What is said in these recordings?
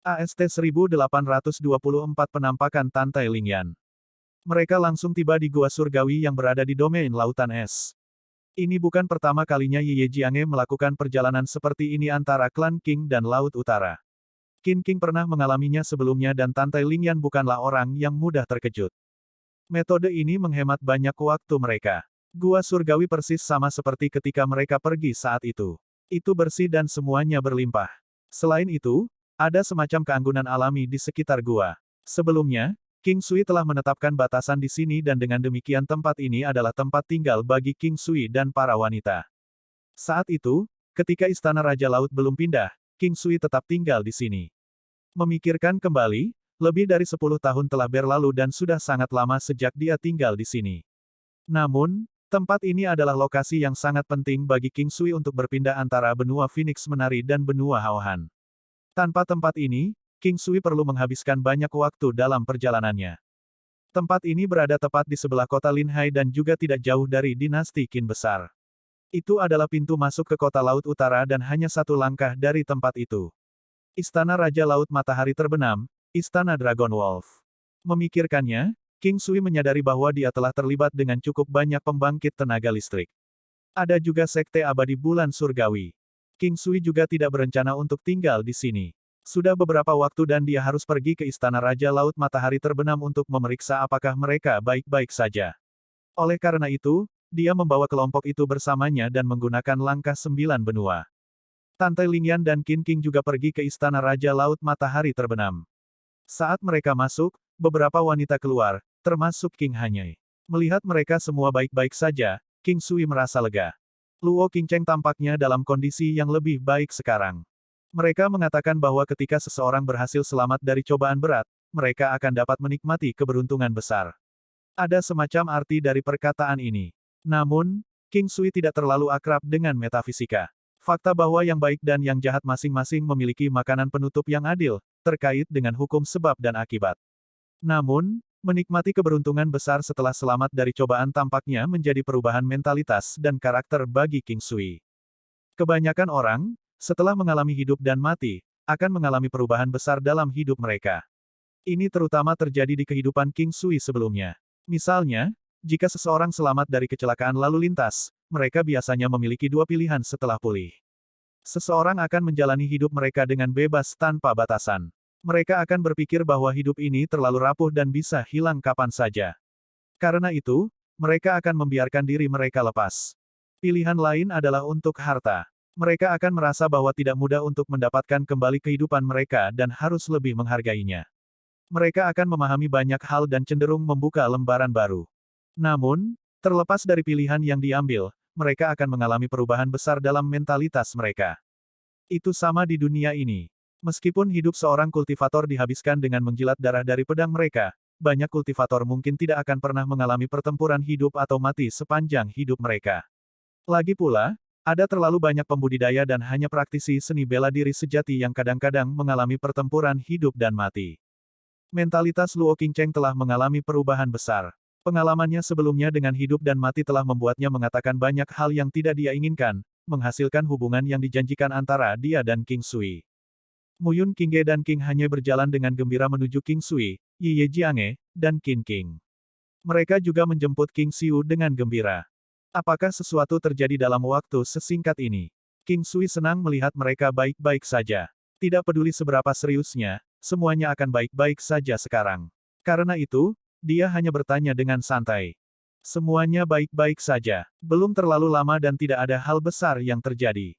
AST-1824 Penampakan Tantai Lingyan. Mereka langsung tiba di Gua Surgawi yang berada di domain Lautan Es. Ini bukan pertama kalinya Ye Jiange melakukan perjalanan seperti ini antara klan Qing dan Laut Utara. Qin King pernah mengalaminya sebelumnya dan Tantai Lingyan bukanlah orang yang mudah terkejut. Metode ini menghemat banyak waktu mereka. Gua Surgawi persis sama seperti ketika mereka pergi saat itu. Itu bersih dan semuanya berlimpah. Selain itu, ada semacam keanggunan alami di sekitar gua. Sebelumnya, King Sui telah menetapkan batasan di sini dan dengan demikian tempat ini adalah tempat tinggal bagi King Sui dan para wanita. Saat itu, ketika Istana Raja Laut belum pindah, King Sui tetap tinggal di sini. Memikirkan kembali, lebih dari 10 tahun telah berlalu dan sudah sangat lama sejak dia tinggal di sini. Namun, tempat ini adalah lokasi yang sangat penting bagi King Sui untuk berpindah antara benua Phoenix Menari dan benua Haohan. Tanpa tempat ini, King Sui perlu menghabiskan banyak waktu dalam perjalanannya. Tempat ini berada tepat di sebelah kota Linhai dan juga tidak jauh dari dinasti Qin besar. Itu adalah pintu masuk ke kota Laut Utara dan hanya satu langkah dari tempat itu. Istana Raja Laut Matahari Terbenam, Istana Dragon Wolf. Memikirkannya, King Sui menyadari bahwa dia telah terlibat dengan cukup banyak pembangkit tenaga listrik. Ada juga Sekte Abadi Bulan Surgawi. King Sui juga tidak berencana untuk tinggal di sini. Sudah beberapa waktu dan dia harus pergi ke Istana Raja Laut Matahari Terbenam untuk memeriksa apakah mereka baik-baik saja. Oleh karena itu, dia membawa kelompok itu bersamanya dan menggunakan langkah 9 benua. Tantai Lingyan dan Qin King juga pergi ke Istana Raja Laut Matahari Terbenam. Saat mereka masuk, beberapa wanita keluar, termasuk King Hanyai. Melihat mereka semua baik-baik saja, King Sui merasa lega. Luo Qingcheng tampaknya dalam kondisi yang lebih baik sekarang. Mereka mengatakan bahwa ketika seseorang berhasil selamat dari cobaan berat, mereka akan dapat menikmati keberuntungan besar. Ada semacam arti dari perkataan ini. Namun, King Sui tidak terlalu akrab dengan metafisika. Fakta bahwa yang baik dan yang jahat masing-masing memiliki makanan penutup yang adil, terkait dengan hukum sebab dan akibat. Namun, menikmati keberuntungan besar setelah selamat dari cobaan tampaknya menjadi perubahan mentalitas dan karakter bagi King Sui. Kebanyakan orang, setelah mengalami hidup dan mati, akan mengalami perubahan besar dalam hidup mereka. Ini terutama terjadi di kehidupan King Sui sebelumnya. Misalnya, jika seseorang selamat dari kecelakaan lalu lintas, mereka biasanya memiliki dua pilihan setelah pulih. Seseorang akan menjalani hidup mereka dengan bebas tanpa batasan. Mereka akan berpikir bahwa hidup ini terlalu rapuh dan bisa hilang kapan saja. Karena itu, mereka akan membiarkan diri mereka lepas. Pilihan lain adalah untuk harta. Mereka akan merasa bahwa tidak mudah untuk mendapatkan kembali kehidupan mereka dan harus lebih menghargainya. Mereka akan memahami banyak hal dan cenderung membuka lembaran baru. Namun, terlepas dari pilihan yang diambil, mereka akan mengalami perubahan besar dalam mentalitas mereka. Itu sama di dunia ini. Meskipun hidup seorang kultivator dihabiskan dengan menjilat darah dari pedang mereka, banyak kultivator mungkin tidak akan pernah mengalami pertempuran hidup atau mati sepanjang hidup mereka. Lagi pula, ada terlalu banyak pembudidaya dan hanya praktisi seni bela diri sejati yang kadang-kadang mengalami pertempuran hidup dan mati. Mentalitas Luo Qingcheng telah mengalami perubahan besar. Pengalamannya sebelumnya dengan hidup dan mati telah membuatnya mengatakan banyak hal yang tidak dia inginkan, menghasilkan hubungan yang dijanjikan antara dia dan King Sui. Muyun Qingge dan King Hanye berjalan dengan gembira menuju King Sui, Ye Jiange, dan Qin King. Mereka juga menjemput King Xiu dengan gembira. Apakah sesuatu terjadi dalam waktu sesingkat ini? King Sui senang melihat mereka baik-baik saja. Tidak peduli seberapa seriusnya, semuanya akan baik-baik saja sekarang. Karena itu, dia hanya bertanya dengan santai. Semuanya baik-baik saja. Belum terlalu lama dan tidak ada hal besar yang terjadi.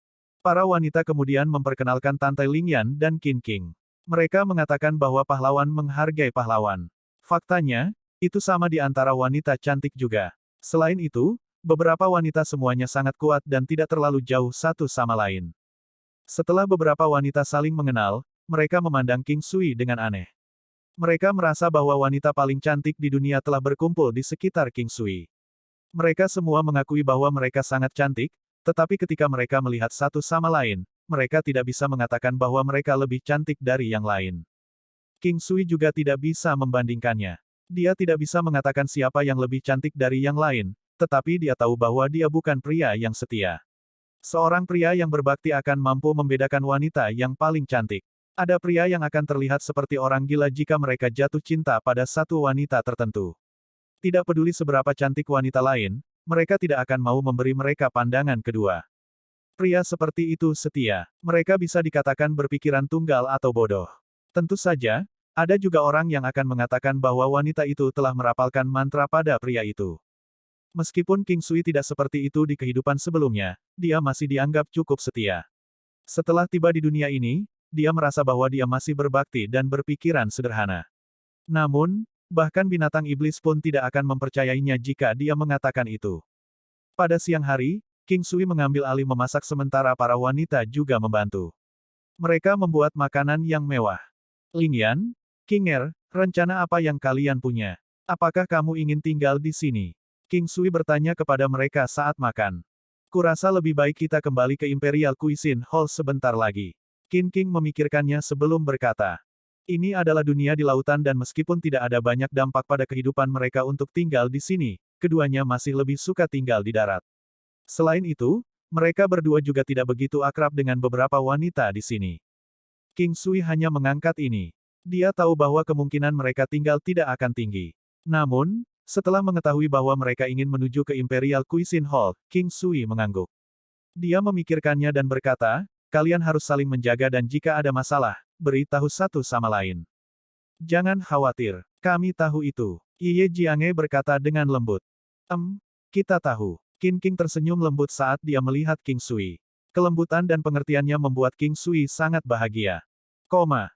Para wanita kemudian memperkenalkan Tantai Lingyan dan Qin King. Mereka mengatakan bahwa pahlawan menghargai pahlawan. Faktanya, itu sama di antara wanita cantik juga. Selain itu, beberapa wanita semuanya sangat kuat dan tidak terlalu jauh satu sama lain. Setelah beberapa wanita saling mengenal, mereka memandang King Sui dengan aneh. Mereka merasa bahwa wanita paling cantik di dunia telah berkumpul di sekitar King Sui. Mereka semua mengakui bahwa mereka sangat cantik, tetapi ketika mereka melihat satu sama lain, mereka tidak bisa mengatakan bahwa mereka lebih cantik dari yang lain. King Sui juga tidak bisa membandingkannya. Dia tidak bisa mengatakan siapa yang lebih cantik dari yang lain, tetapi dia tahu bahwa dia bukan pria yang setia. Seorang pria yang berbakti akan mampu membedakan wanita yang paling cantik. Ada pria yang akan terlihat seperti orang gila jika mereka jatuh cinta pada satu wanita tertentu. Tidak peduli seberapa cantik wanita lain, mereka tidak akan mau memberi mereka pandangan kedua. Pria seperti itu setia. Mereka bisa dikatakan berpikiran tunggal atau bodoh. Tentu saja, ada juga orang yang akan mengatakan bahwa wanita itu telah merapalkan mantra pada pria itu. Meskipun King Sui tidak seperti itu di kehidupan sebelumnya, dia masih dianggap cukup setia. Setelah tiba di dunia ini, dia merasa bahwa dia masih berbakti dan berpikiran sederhana. Namun, bahkan binatang iblis pun tidak akan mempercayainya jika dia mengatakan itu. Pada siang hari, King Sui mengambil alih memasak sementara para wanita juga membantu. Mereka membuat makanan yang mewah. Ling Yan, King Er, rencana apa yang kalian punya? Apakah kamu ingin tinggal di sini? King Sui bertanya kepada mereka saat makan. Kurasa lebih baik kita kembali ke Imperial Cuisine Hall sebentar lagi. King memikirkannya sebelum berkata. Ini adalah dunia di lautan dan meskipun tidak ada banyak dampak pada kehidupan mereka untuk tinggal di sini, keduanya masih lebih suka tinggal di darat. Selain itu, mereka berdua juga tidak begitu akrab dengan beberapa wanita di sini. King Sui hanya mengangkat ini. Dia tahu bahwa kemungkinan mereka tinggal tidak akan tinggi. Namun, setelah mengetahui bahwa mereka ingin menuju ke Imperial Cuisine Hall, King Sui mengangguk. Dia memikirkannya dan berkata, kalian harus saling menjaga dan jika ada masalah, beritahu satu sama lain. Jangan khawatir, kami tahu itu. Ye Jiange berkata dengan lembut. Kita tahu. King tersenyum lembut saat dia melihat King Sui. Kelembutan dan pengertiannya membuat King Sui sangat bahagia.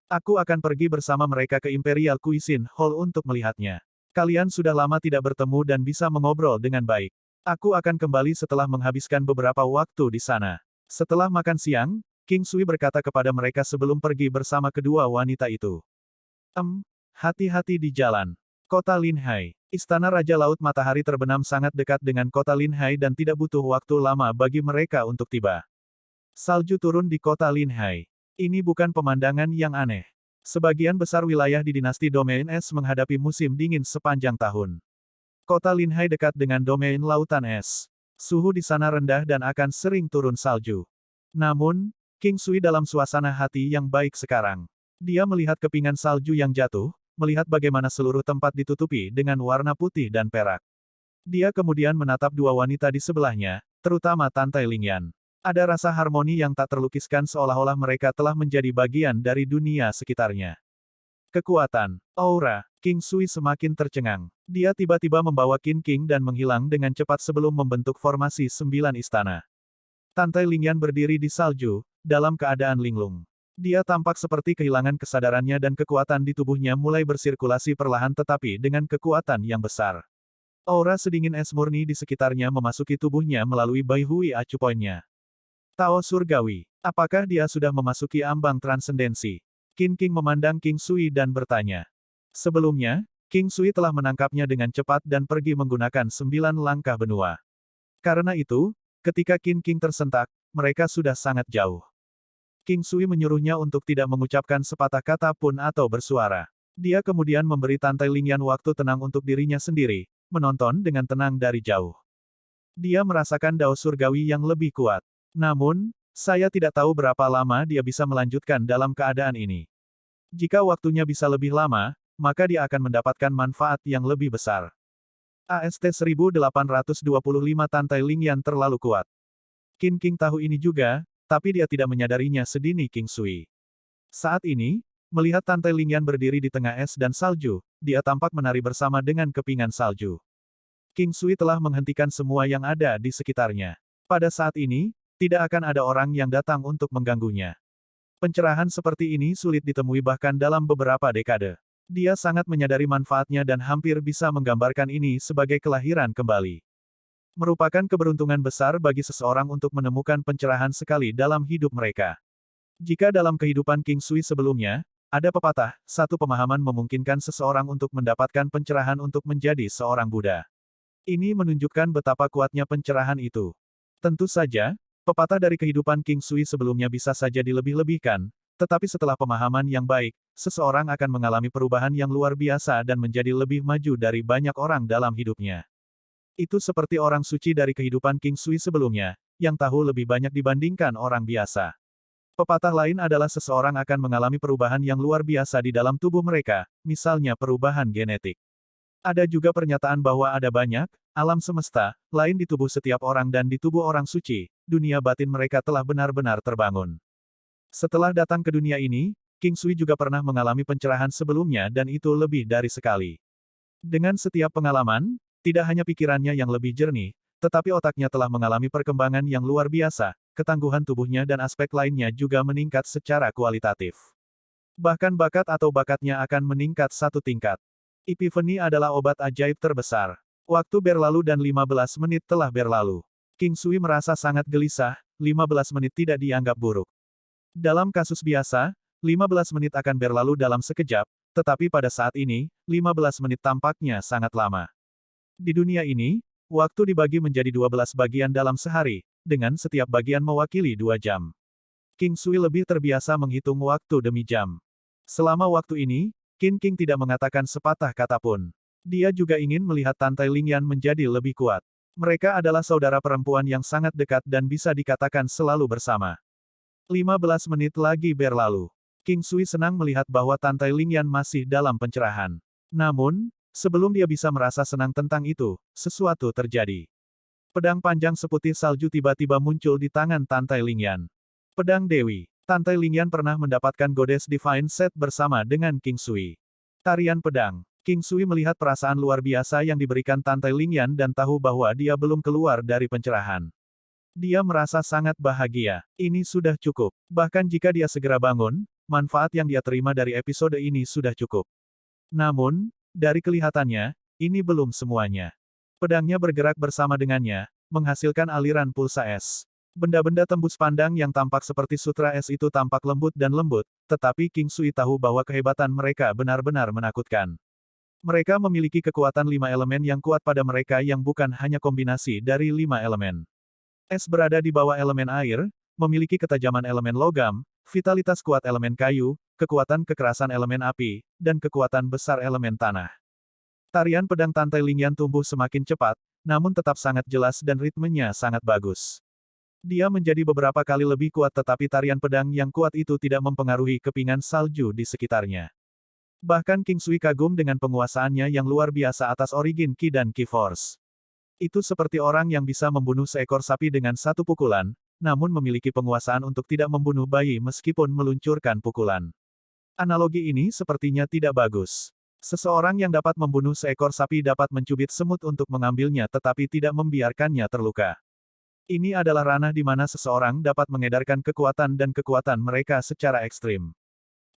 Aku akan pergi bersama mereka ke Imperial Cuisine Hall untuk melihatnya. Kalian sudah lama tidak bertemu dan bisa mengobrol dengan baik. Aku akan kembali setelah menghabiskan beberapa waktu di sana. Setelah makan siang, King Sui berkata kepada mereka sebelum pergi bersama kedua wanita itu. Hati-hati di jalan. Kota Linhai. Istana Raja Laut Matahari terbenam sangat dekat dengan kota Linhai dan tidak butuh waktu lama bagi mereka untuk tiba. Salju turun di kota Linhai. Ini bukan pemandangan yang aneh. Sebagian besar wilayah di dinasti Domain Es menghadapi musim dingin sepanjang tahun. Kota Linhai dekat dengan domain Lautan Es. Suhu di sana rendah dan akan sering turun salju. Namun, King Sui dalam suasana hati yang baik sekarang. Dia melihat kepingan salju yang jatuh, melihat bagaimana seluruh tempat ditutupi dengan warna putih dan perak. Dia kemudian menatap dua wanita di sebelahnya, terutama Tante Ling Yan. Ada rasa harmoni yang tak terlukiskan seolah-olah mereka telah menjadi bagian dari dunia sekitarnya. Kekuatan, aura, King Sui semakin tercengang. Dia tiba-tiba membawa King dan menghilang dengan cepat sebelum membentuk formasi 9 istana. Tante Ling Yan berdiri di salju, dalam keadaan linglung. Dia tampak seperti kehilangan kesadarannya dan kekuatan di tubuhnya mulai bersirkulasi perlahan tetapi dengan kekuatan yang besar. Aura sedingin es murni di sekitarnya memasuki tubuhnya melalui Baihui Acu Poinnya. Tao surgawi. Apakah dia sudah memasuki ambang transendensi? King memandang King Sui dan bertanya. Sebelumnya, King Sui telah menangkapnya dengan cepat dan pergi menggunakan 9 langkah benua. Karena itu, ketika King tersentak, mereka sudah sangat jauh. King Sui menyuruhnya untuk tidak mengucapkan sepatah kata pun atau bersuara. Dia kemudian memberi Tante Ling Yan waktu tenang untuk dirinya sendiri, menonton dengan tenang dari jauh. Dia merasakan dao surgawi yang lebih kuat. Namun, saya tidak tahu berapa lama dia bisa melanjutkan dalam keadaan ini. Jika waktunya bisa lebih lama, maka dia akan mendapatkan manfaat yang lebih besar. AST 1825 Tante Ling Yan terlalu kuat. King tahu ini juga, tapi dia tidak menyadarinya sedini King Sui. Saat ini, melihat Tante Ling Yan berdiri di tengah es dan salju, dia tampak menari bersama dengan kepingan salju. King Sui telah menghentikan semua yang ada di sekitarnya. Pada saat ini, tidak akan ada orang yang datang untuk mengganggunya. Pencerahan seperti ini sulit ditemui bahkan dalam beberapa dekade. Dia sangat menyadari manfaatnya dan hampir bisa menggambarkan ini sebagai kelahiran kembali. Merupakan keberuntungan besar bagi seseorang untuk menemukan pencerahan sekali dalam hidup mereka. Jika dalam kehidupan King Sui sebelumnya, ada pepatah, satu pemahaman memungkinkan seseorang untuk mendapatkan pencerahan untuk menjadi seorang Buddha. Ini menunjukkan betapa kuatnya pencerahan itu. Tentu saja, pepatah dari kehidupan King Sui sebelumnya bisa saja dilebih-lebihkan, tetapi setelah pemahaman yang baik, seseorang akan mengalami perubahan yang luar biasa dan menjadi lebih maju dari banyak orang dalam hidupnya. Itu seperti orang suci dari kehidupan King Sui sebelumnya, yang tahu lebih banyak dibandingkan orang biasa. Pepatah lain adalah seseorang akan mengalami perubahan yang luar biasa di dalam tubuh mereka, misalnya perubahan genetik. Ada juga pernyataan bahwa ada banyak alam semesta lain di tubuh setiap orang dan di tubuh orang suci, dunia batin mereka telah benar-benar terbangun. Setelah datang ke dunia ini, King Sui juga pernah mengalami pencerahan sebelumnya dan itu lebih dari sekali. Dengan setiap pengalaman, tidak hanya pikirannya yang lebih jernih, tetapi otaknya telah mengalami perkembangan yang luar biasa, ketangguhan tubuhnya dan aspek lainnya juga meningkat secara kualitatif. Bahkan bakat atau bakatnya akan meningkat satu tingkat. Epiphany adalah obat ajaib terbesar. Waktu berlalu dan 15 menit telah berlalu. King Sui merasa sangat gelisah, 15 menit tidak dianggap buruk. Dalam kasus biasa, 15 menit akan berlalu dalam sekejap, tetapi pada saat ini, 15 menit tampaknya sangat lama. Di dunia ini, waktu dibagi menjadi 12 bagian dalam sehari, dengan setiap bagian mewakili 2 jam. King Sui lebih terbiasa menghitung waktu demi jam. Selama waktu ini, Qin King tidak mengatakan sepatah kata pun. Dia juga ingin melihat Tantai Lingyan menjadi lebih kuat. Mereka adalah saudara perempuan yang sangat dekat dan bisa dikatakan selalu bersama. 15 menit lagi berlalu. King Sui senang melihat bahwa Tantai Lingyan masih dalam pencerahan. Namun, sebelum dia bisa merasa senang tentang itu, sesuatu terjadi. Pedang panjang seputih salju tiba-tiba muncul di tangan Tantai Lingyan. Pedang Dewi. Tantai Lingyan pernah mendapatkan Goddess Divine Set bersama dengan King Sui. Tarian pedang. King Sui melihat perasaan luar biasa yang diberikan Tantai Lingyan dan tahu bahwa dia belum keluar dari pencerahan. Dia merasa sangat bahagia. Ini sudah cukup. Bahkan jika dia segera bangun, manfaat yang dia terima dari episode ini sudah cukup. Namun, dari kelihatannya, ini belum semuanya. Pedangnya bergerak bersama dengannya, menghasilkan aliran pulsa es. Benda-benda tembus pandang yang tampak seperti sutra es itu tampak lembut dan lembut, tetapi King Sui tahu bahwa kehebatan mereka benar-benar menakutkan. Mereka memiliki kekuatan 5 elemen yang kuat pada mereka yang bukan hanya kombinasi dari 5 elemen. Es berada di bawah elemen air, memiliki ketajaman elemen logam, vitalitas kuat elemen kayu, kekuatan kekerasan elemen api, dan kekuatan besar elemen tanah. Tarian pedang Tantai Lingyan tumbuh semakin cepat, namun tetap sangat jelas dan ritmenya sangat bagus. Dia menjadi beberapa kali lebih kuat tetapi tarian pedang yang kuat itu tidak mempengaruhi kepingan salju di sekitarnya. Bahkan King Sui kagum dengan penguasaannya yang luar biasa atas Origin Ki dan Ki Force. Itu seperti orang yang bisa membunuh seekor sapi dengan satu pukulan, namun memiliki penguasaan untuk tidak membunuh bayi meskipun meluncurkan pukulan. Analogi ini sepertinya tidak bagus. Seseorang yang dapat membunuh seekor sapi dapat mencubit semut untuk mengambilnya tetapi tidak membiarkannya terluka. Ini adalah ranah di mana seseorang dapat mengedarkan kekuatan dan kekuatan mereka secara ekstrim.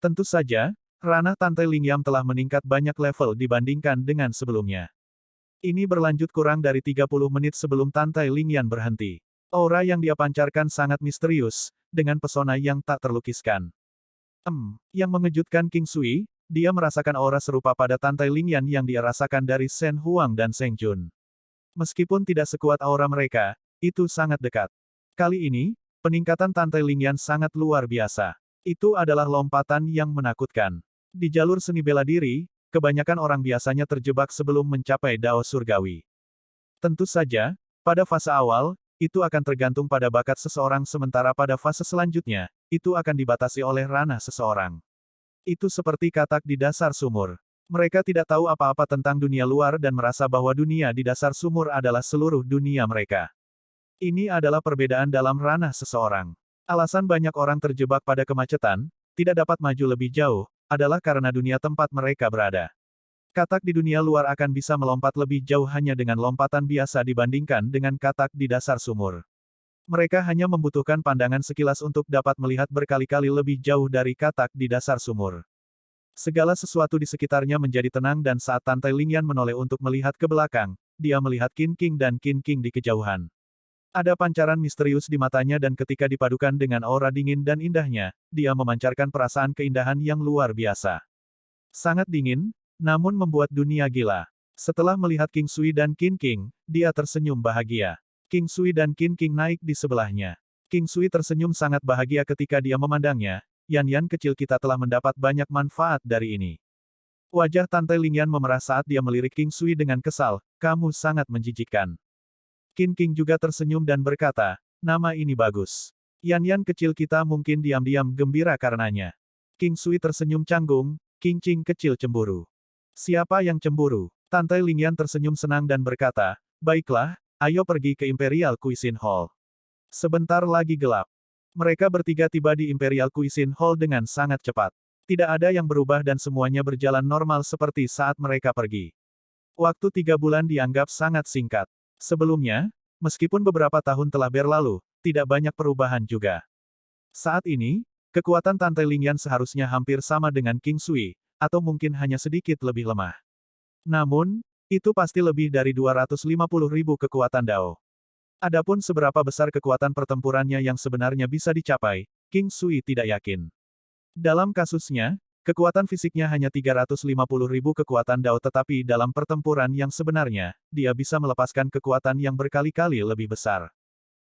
Tentu saja, ranah Tantai Lingyan telah meningkat banyak level dibandingkan dengan sebelumnya. Ini berlanjut kurang dari 30 menit sebelum Tantai Lingyan berhenti. Aura yang dia pancarkan sangat misterius, dengan pesona yang tak terlukiskan. Yang mengejutkan King Sui, dia merasakan aura serupa pada Tantai Lingyan yang dia rasakan dari Shen Huang dan Seng Jun. Meskipun tidak sekuat aura mereka, itu sangat dekat. Kali ini, peningkatan Tantai Lingyan sangat luar biasa. Itu adalah lompatan yang menakutkan. Di jalur seni bela diri, kebanyakan orang biasanya terjebak sebelum mencapai Dao Surgawi. Tentu saja, pada fase awal, itu akan tergantung pada bakat seseorang sementara pada fase selanjutnya, itu akan dibatasi oleh ranah seseorang. Itu seperti katak di dasar sumur. Mereka tidak tahu apa-apa tentang dunia luar dan merasa bahwa dunia di dasar sumur adalah seluruh dunia mereka. Ini adalah perbedaan dalam ranah seseorang. Alasan banyak orang terjebak pada kemacetan, tidak dapat maju lebih jauh, adalah karena dunia tempat mereka berada. Katak di dunia luar akan bisa melompat lebih jauh hanya dengan lompatan biasa dibandingkan dengan katak di dasar sumur. Mereka hanya membutuhkan pandangan sekilas untuk dapat melihat berkali-kali lebih jauh dari katak di dasar sumur. Segala sesuatu di sekitarnya menjadi tenang dan saat Tantai Lingyan menoleh untuk melihat ke belakang, dia melihat Qin King dan Qin King di kejauhan. Ada pancaran misterius di matanya dan ketika dipadukan dengan aura dingin dan indahnya, dia memancarkan perasaan keindahan yang luar biasa. Sangat dingin, namun membuat dunia gila. Setelah melihat King Sui dan Qin King, dia tersenyum bahagia. King Sui dan Qin King naik di sebelahnya. King Sui tersenyum sangat bahagia ketika dia memandangnya, Yan kecil kita telah mendapat banyak manfaat dari ini. Wajah Tantai Lingyan memerah saat dia melirik King Sui dengan kesal, kamu sangat menjijikkan. Qin King juga tersenyum dan berkata, nama ini bagus. Yan kecil kita mungkin diam-diam gembira karenanya. King Sui tersenyum canggung, King Qing kecil cemburu. Siapa yang cemburu? Tante Lingyan tersenyum senang dan berkata, baiklah, ayo pergi ke Imperial Cuisine Hall. Sebentar lagi gelap. Mereka bertiga tiba di Imperial Cuisine Hall dengan sangat cepat. Tidak ada yang berubah dan semuanya berjalan normal seperti saat mereka pergi. Waktu 3 bulan dianggap sangat singkat. Sebelumnya, meskipun beberapa tahun telah berlalu, tidak banyak perubahan juga. Saat ini, kekuatan Tante Lingyan seharusnya hampir sama dengan King Sui, atau mungkin hanya sedikit lebih lemah. Namun, itu pasti lebih dari 250.000 kekuatan Dao. Adapun seberapa besar kekuatan pertempurannya yang sebenarnya bisa dicapai, King Sui tidak yakin. Dalam kasusnya, kekuatan fisiknya hanya 350.000 kekuatan Dao tetapi dalam pertempuran yang sebenarnya, dia bisa melepaskan kekuatan yang berkali-kali lebih besar.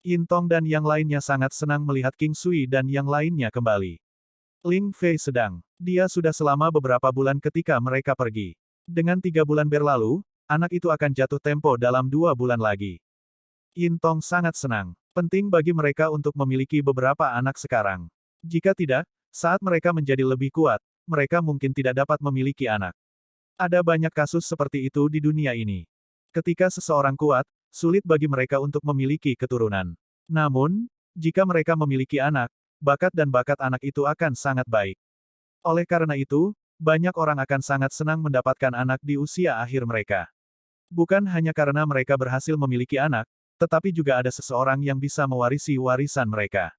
Yin Tong dan yang lainnya sangat senang melihat King Sui dan yang lainnya kembali. Ling Fei sedang. Dia sudah selama beberapa bulan ketika mereka pergi. Dengan 3 bulan berlalu, anak itu akan jatuh tempo dalam 2 bulan lagi. Yin Tong sangat senang. Penting bagi mereka untuk memiliki beberapa anak sekarang. Jika tidak, saat mereka menjadi lebih kuat, mereka mungkin tidak dapat memiliki anak. Ada banyak kasus seperti itu di dunia ini. Ketika seseorang kuat, sulit bagi mereka untuk memiliki keturunan. Namun, jika mereka memiliki anak, bakat dan bakat anak itu akan sangat baik. Oleh karena itu, banyak orang akan sangat senang mendapatkan anak di usia akhir mereka. Bukan hanya karena mereka berhasil memiliki anak, tetapi juga ada seseorang yang bisa mewarisi warisan mereka.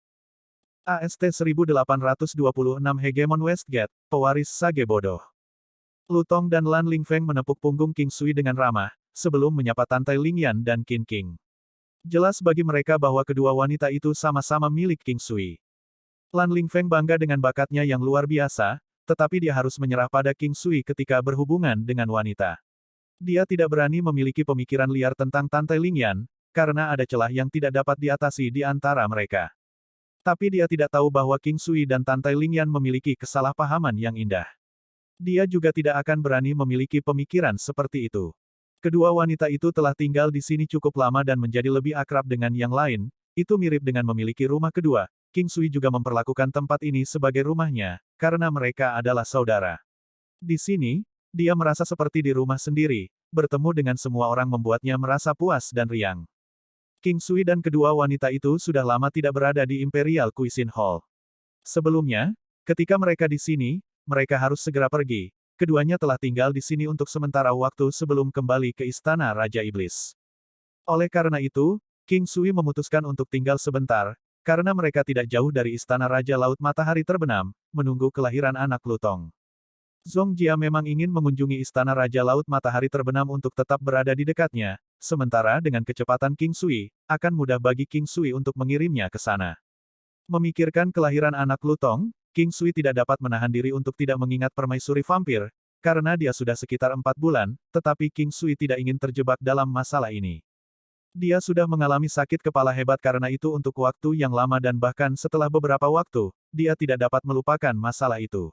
AST 1826 Hegemon Westgate, pewaris sage bodoh. Lutong dan Lan Lingfeng menepuk punggung King Sui dengan ramah, sebelum menyapa Tante Lingyan dan Qin Qing. Jelas bagi mereka bahwa kedua wanita itu sama-sama milik King Sui. Lan Lingfeng bangga dengan bakatnya yang luar biasa, tetapi dia harus menyerah pada King Sui ketika berhubungan dengan wanita. Dia tidak berani memiliki pemikiran liar tentang Tante Lingyan, karena ada celah yang tidak dapat diatasi di antara mereka. Tapi dia tidak tahu bahwa King Sui dan Tante Lingyan memiliki kesalahpahaman yang indah. Dia juga tidak akan berani memiliki pemikiran seperti itu. Kedua wanita itu telah tinggal di sini cukup lama dan menjadi lebih akrab dengan yang lain, itu mirip dengan memiliki rumah kedua. King Sui juga memperlakukan tempat ini sebagai rumahnya, karena mereka adalah saudara. Di sini, dia merasa seperti di rumah sendiri, bertemu dengan semua orang membuatnya merasa puas dan riang. King Sui dan kedua wanita itu sudah lama tidak berada di Imperial Cuisine Hall. Sebelumnya, ketika mereka di sini, mereka harus segera pergi. Keduanya telah tinggal di sini untuk sementara waktu sebelum kembali ke Istana Raja Iblis. Oleh karena itu, King Sui memutuskan untuk tinggal sebentar, karena mereka tidak jauh dari Istana Raja Laut Matahari Terbenam, menunggu kelahiran anak Lutong. Zhong Jia memang ingin mengunjungi Istana Raja Laut Matahari Terbenam untuk tetap berada di dekatnya, sementara dengan kecepatan King Sui, akan mudah bagi King Sui untuk mengirimnya ke sana. Memikirkan kelahiran anak Lutong, King Sui tidak dapat menahan diri untuk tidak mengingat permaisuri vampir, karena dia sudah sekitar 4 bulan, tetapi King Sui tidak ingin terjebak dalam masalah ini. Dia sudah mengalami sakit kepala hebat karena itu untuk waktu yang lama dan bahkan setelah beberapa waktu, dia tidak dapat melupakan masalah itu.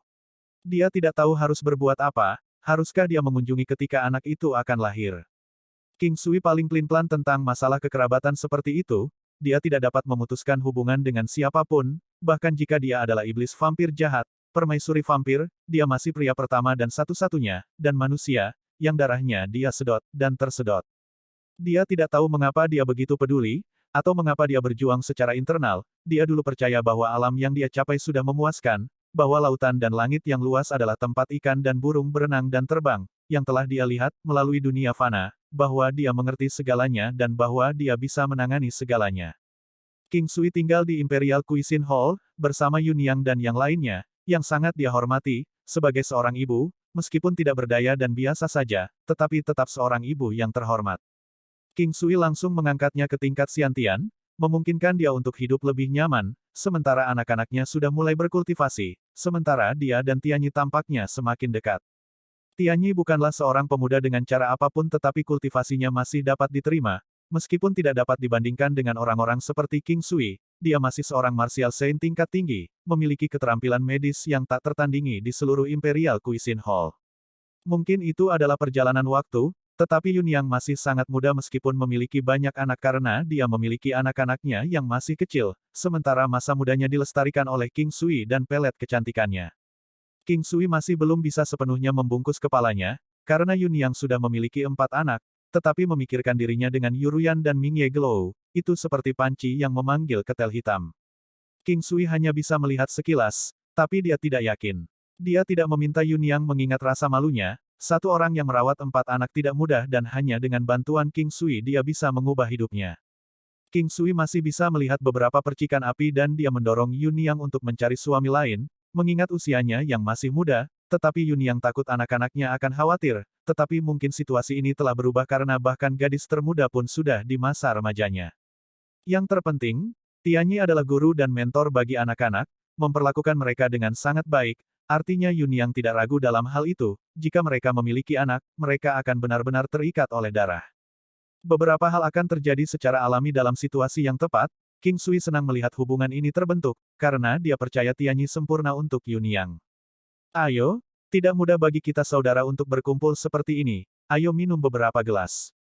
Dia tidak tahu harus berbuat apa, haruskah dia mengunjungi ketika anak itu akan lahir. King Sui paling pelin-pelan tentang masalah kekerabatan seperti itu, dia tidak dapat memutuskan hubungan dengan siapapun, bahkan jika dia adalah iblis vampir jahat, permaisuri vampir, dia masih pria pertama dan satu-satunya, dan manusia, yang darahnya dia sedot, dan tersedot. Dia tidak tahu mengapa dia begitu peduli, atau mengapa dia berjuang secara internal, dia dulu percaya bahwa alam yang dia capai sudah memuaskan, bahwa lautan dan langit yang luas adalah tempat ikan dan burung berenang dan terbang, yang telah dia lihat melalui dunia fana, bahwa dia mengerti segalanya dan bahwa dia bisa menangani segalanya. King Sui tinggal di Imperial Cuisine Hall, bersama Yun Yang dan yang lainnya, yang sangat dia hormati, sebagai seorang ibu, meskipun tidak berdaya dan biasa saja, tetapi tetap seorang ibu yang terhormat. King Sui langsung mengangkatnya ke tingkat Xiantian, memungkinkan dia untuk hidup lebih nyaman, sementara anak-anaknya sudah mulai berkultivasi, sementara dia dan Tianyi tampaknya semakin dekat. Tianyi bukanlah seorang pemuda dengan cara apapun tetapi kultivasinya masih dapat diterima, meskipun tidak dapat dibandingkan dengan orang-orang seperti King Sui, dia masih seorang martial saint tingkat tinggi, memiliki keterampilan medis yang tak tertandingi di seluruh Imperial Cuisine Hall. Mungkin itu adalah perjalanan waktu, Tetapi Yun Yang masih sangat muda meskipun memiliki banyak anak karena dia memiliki anak-anaknya yang masih kecil, sementara masa mudanya dilestarikan oleh King Sui dan pelet kecantikannya. King Sui masih belum bisa sepenuhnya membungkus kepalanya, karena Yun Yang sudah memiliki 4 anak, tetapi memikirkan dirinya dengan Yuruyan dan Ming Ye Glow, itu seperti panci yang memanggil ketel hitam. King Sui hanya bisa melihat sekilas, tapi dia tidak yakin. Dia tidak meminta Yun Yang mengingat rasa malunya, satu orang yang merawat 4 anak tidak mudah dan hanya dengan bantuan King Sui dia bisa mengubah hidupnya. King Sui masih bisa melihat beberapa percikan api dan dia mendorong Yun Yang untuk mencari suami lain, mengingat usianya yang masih muda, tetapi Yun Yang takut anak-anaknya akan khawatir, tetapi mungkin situasi ini telah berubah karena bahkan gadis termuda pun sudah di masa remajanya. Yang terpenting, Tianyi adalah guru dan mentor bagi anak-anak, memperlakukan mereka dengan sangat baik, artinya Yun Yang tidak ragu dalam hal itu, jika mereka memiliki anak, mereka akan benar-benar terikat oleh darah. Beberapa hal akan terjadi secara alami dalam situasi yang tepat. King Sui senang melihat hubungan ini terbentuk, karena dia percaya Tianyi sempurna untuk Yun Yang. Ayo, tidak mudah bagi kita saudara untuk berkumpul seperti ini, ayo minum beberapa gelas.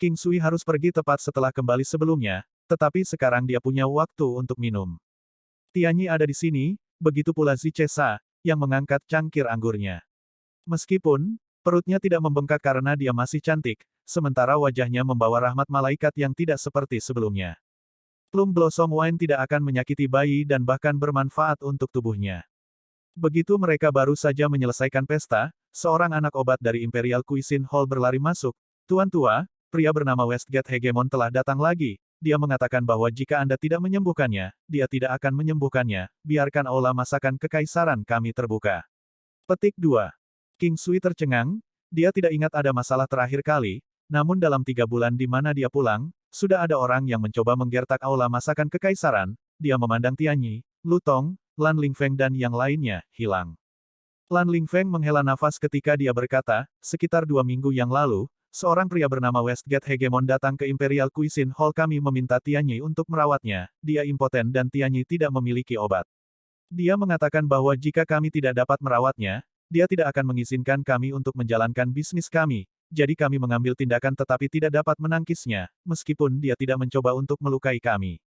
King Sui harus pergi tepat setelah kembali sebelumnya, tetapi sekarang dia punya waktu untuk minum. Tianyi ada di sini, begitu pula Zichesa, yang mengangkat cangkir anggurnya. Meskipun, perutnya tidak membengkak karena dia masih cantik, sementara wajahnya membawa rahmat malaikat yang tidak seperti sebelumnya. Plum Blossom Wine tidak akan menyakiti bayi dan bahkan bermanfaat untuk tubuhnya. Begitu mereka baru saja menyelesaikan pesta, seorang anak obat dari Imperial Cuisine Hall berlari masuk. Tuan tua, pria bernama Westgate Hegemon telah datang lagi. Dia mengatakan bahwa jika Anda tidak menyembuhkannya, dia tidak akan menyembuhkannya, biarkan aula masakan kekaisaran kami terbuka. Petik 2. King Sui tercengang, dia tidak ingat ada masalah terakhir kali, namun dalam 3 bulan di mana dia pulang, sudah ada orang yang mencoba menggertak aula masakan kekaisaran, dia memandang Tianyi, Lu Tong, Lan Lingfeng dan yang lainnya, hilang. Lan Lingfeng menghela nafas ketika dia berkata, sekitar 2 minggu yang lalu, seorang pria bernama Westgate Hegemon datang ke Imperial Cuisine Hall kami meminta Tianyi untuk merawatnya, dia impoten dan Tianyi tidak memiliki obat. Dia mengatakan bahwa jika kami tidak dapat merawatnya, dia tidak akan mengizinkan kami untuk menjalankan bisnis kami, jadi kami mengambil tindakan tetapi tidak dapat menangkisnya, meskipun dia tidak mencoba untuk melukai kami.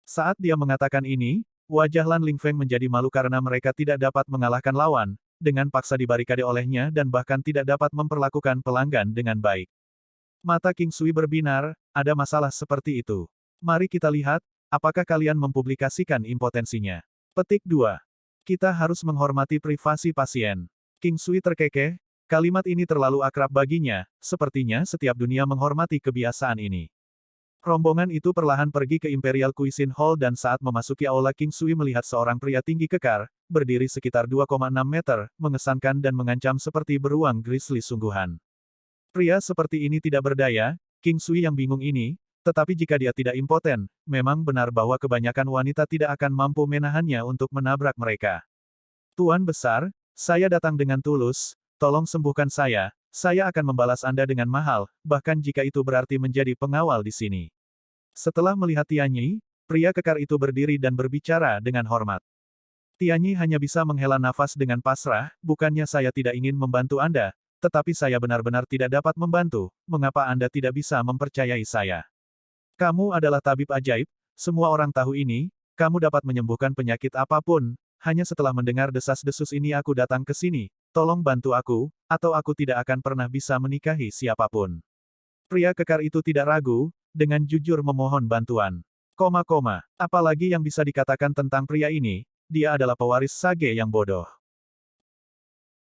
Saat dia mengatakan ini, wajah Lan Lingfeng menjadi malu karena mereka tidak dapat mengalahkan lawan, dengan paksa dibarikade olehnya dan bahkan tidak dapat memperlakukan pelanggan dengan baik. Mata King Sui berbinar, ada masalah seperti itu. Mari kita lihat, apakah kalian mempublikasikan impotensinya. Petik 2. Kita harus menghormati privasi pasien. King Sui terkekeh, kalimat ini terlalu akrab baginya, sepertinya setiap dunia menghormati kebiasaan ini. Rombongan itu perlahan pergi ke Imperial Cuisine Hall dan saat memasuki aula King Sui melihat seorang pria tinggi kekar, berdiri sekitar 2,6 meter, mengesankan dan mengancam seperti beruang grizzly sungguhan. Pria seperti ini tidak berdaya, King Sui yang bingung ini, tetapi jika dia tidak impoten, memang benar bahwa kebanyakan wanita tidak akan mampu menahannya untuk menabrak mereka. Tuan besar, saya datang dengan tulus, tolong sembuhkan saya akan membalas Anda dengan mahal, bahkan jika itu berarti menjadi pengawal di sini. Setelah melihat Tianyi, pria kekar itu berdiri dan berbicara dengan hormat. Tianyi hanya bisa menghela nafas dengan pasrah, bukannya saya tidak ingin membantu Anda, tetapi saya benar-benar tidak dapat membantu, mengapa Anda tidak bisa mempercayai saya? Kamu adalah tabib ajaib, semua orang tahu ini, kamu dapat menyembuhkan penyakit apapun, hanya setelah mendengar desas-desus ini aku datang ke sini, tolong bantu aku, atau aku tidak akan pernah bisa menikahi siapapun. Pria kekar itu tidak ragu, dengan jujur memohon bantuan. Apalagi yang bisa dikatakan tentang pria ini, dia adalah pewaris Sage yang bodoh.